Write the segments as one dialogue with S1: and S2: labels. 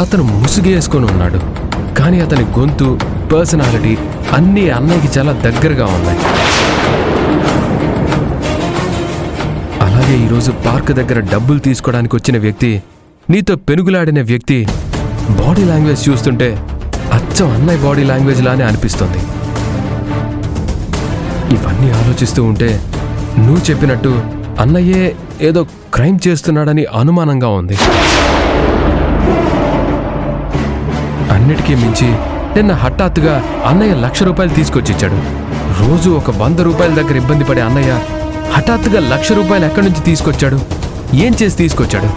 S1: అతను ముసుగేసుకొని ఉన్నాడు, కానీ అతని గొంతు, పర్సనాలిటీ అన్నీ అన్నయ్యకి చాలా దగ్గరగా ఉన్నాయి. అలాగే ఈరోజు పార్క్ దగ్గర డబ్బులు తీసుకోవడానికి వచ్చిన వ్యక్తి, నీతో పెనుగులాడిన వ్యక్తి బాడీ లాంగ్వేజ్ చూస్తుంటే అచ్చం అన్నయ్య బాడీ లాంగ్వేజ్ లానే అనిపిస్తుంది. ఇవన్నీ ఆలోచిస్తూ ఉంటే నువ్వు చెప్పినట్టు అన్నయ్యే ఏదో క్రైమ్ చేస్తున్నాడని అనుమానంగా ఉంది. అన్నిటికీ మించి నిన్న హఠాత్తుగా అన్నయ్య ₹1,00,000 తీసుకొచ్చిచ్చాడు. రోజు ఒక ₹100 దగ్గర ఇబ్బంది పడే అన్నయ్య హఠాత్తుగా ₹1,00,000 ఎక్కడి నుంచి తీసుకొచ్చాడు? ఏం చేసి తీసుకొచ్చాడు?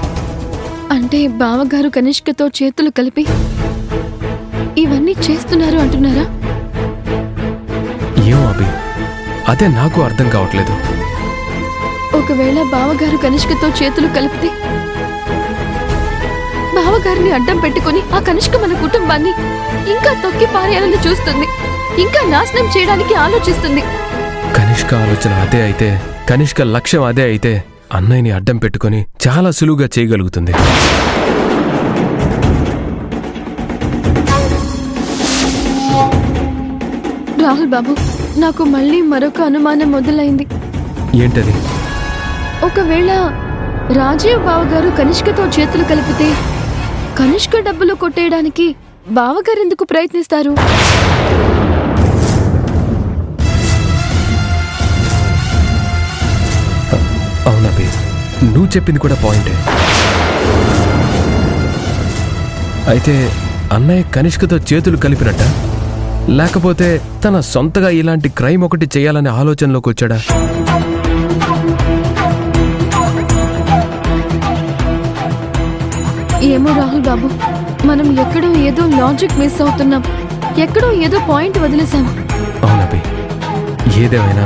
S2: అంటే బావగారు కనిష్కతో చేతులు కలిపి ఇవన్నీ చేస్తున్నారు అంటున్నారా?
S1: ఏమో అభి, అదే నాకు అర్థం కావట్లేదు.
S2: ఒకవేళ బావగారు కనిష్కతో చేతులు కలిపితే బావగారిని అడ్డం పెట్టుకుని ఆ కనిష్క మన కుటుంబాన్ని ఇంకా తొక్కి పారేయాలని చూస్తుంది, ఇంకా నాశనం చేయడానికి ఆలోచిస్తుంది.
S1: కనిష్క ఆలోచన అదే అయితే, కనిష్క లక్ష్యం అదే అయితే అన్నయ్యని అడ్డం పెట్టుకుని చాలా సులువుగా చేయగలుగుతుంది.
S2: రాహుల్ బాబు, నాకు మళ్ళీ మరొక అనుమానం మొదలైంది.
S1: ఏంటది?
S2: ఒకవేళ రాజీవ్ బావగారు కనిష్కతో చేతులు కలిపితే కనిష్క డబ్బులు కొట్టేయడానికి బావగారు ఎందుకు ప్రయత్నిస్తారు?
S1: అవునబి, నువ్వు చెప్పింది కూడా పాయింటే. అయితే అన్నయ్య కనిష్కతో చేతులు కలిపినట్ట, లేకపోతే తన సొంతగా ఇలాంటి క్రైమ్ ఒకటి చేయాలనే ఆలోచనలోకి వచ్చాడా?
S2: ఏమో రాహుల్ బాబు, మనం ఎక్కడో ఏదో లాజిక్ మిస్ అవుతున్నాం, ఎక్కడో ఏదో పాయింట్ వదిలేశాం.
S1: అవునబి, ఏదేమైనా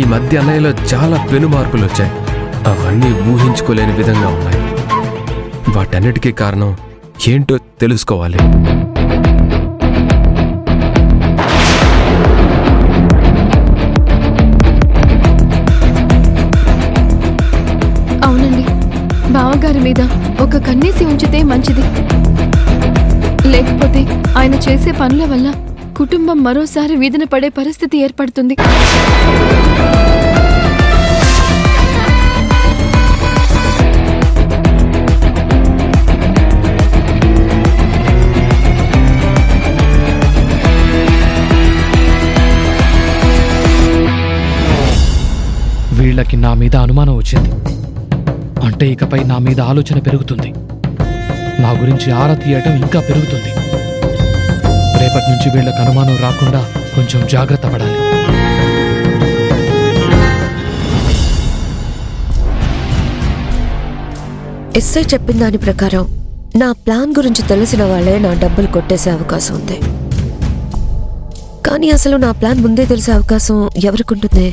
S1: ఈ మధ్య అన్నయ్యలో చాలా పెను మార్పులు వచ్చాయి. అవన్నీ ఊహించుకోలేని విధంగా ఉన్నాయి. వాటన్నిటికీ కారణం ఏంటో తెలుసుకోవాలి.
S2: అవునండి, బావగారి మీద ఒక కన్నేసి ఉంచితే మంచిది. లేకపోతే ఆయన చేసే పనుల వల్ల కుటుంబం మరోసారి వీధిన పడే పరిస్థితి ఏర్పడుతుంది.
S3: వీళ్ళకి నా మీద అనుమానం వచ్చింది అంటే ఇకపై నా మీద ఆలోచన పెరుగుతుంది. నా గురించి ఆరా తీయటం ఇంకా పెరుగుతుంది. రేపటి నుంచి వీళ్ళకి అనుమానం రాకుండా కొంచెం జాగ్రత్త పడాలి.
S4: ఎస్ఐ చెప్పిన దాని ప్రకారం నా ప్లాన్ గురించి తెలిసిన వాళ్ళే నా డబ్బులు కొట్టేసే అవకాశం ఉంది. కానీ అసలు నా ప్లాన్ ముందే తెలిసే అవకాశం ఎవరికి ఉంటుంది?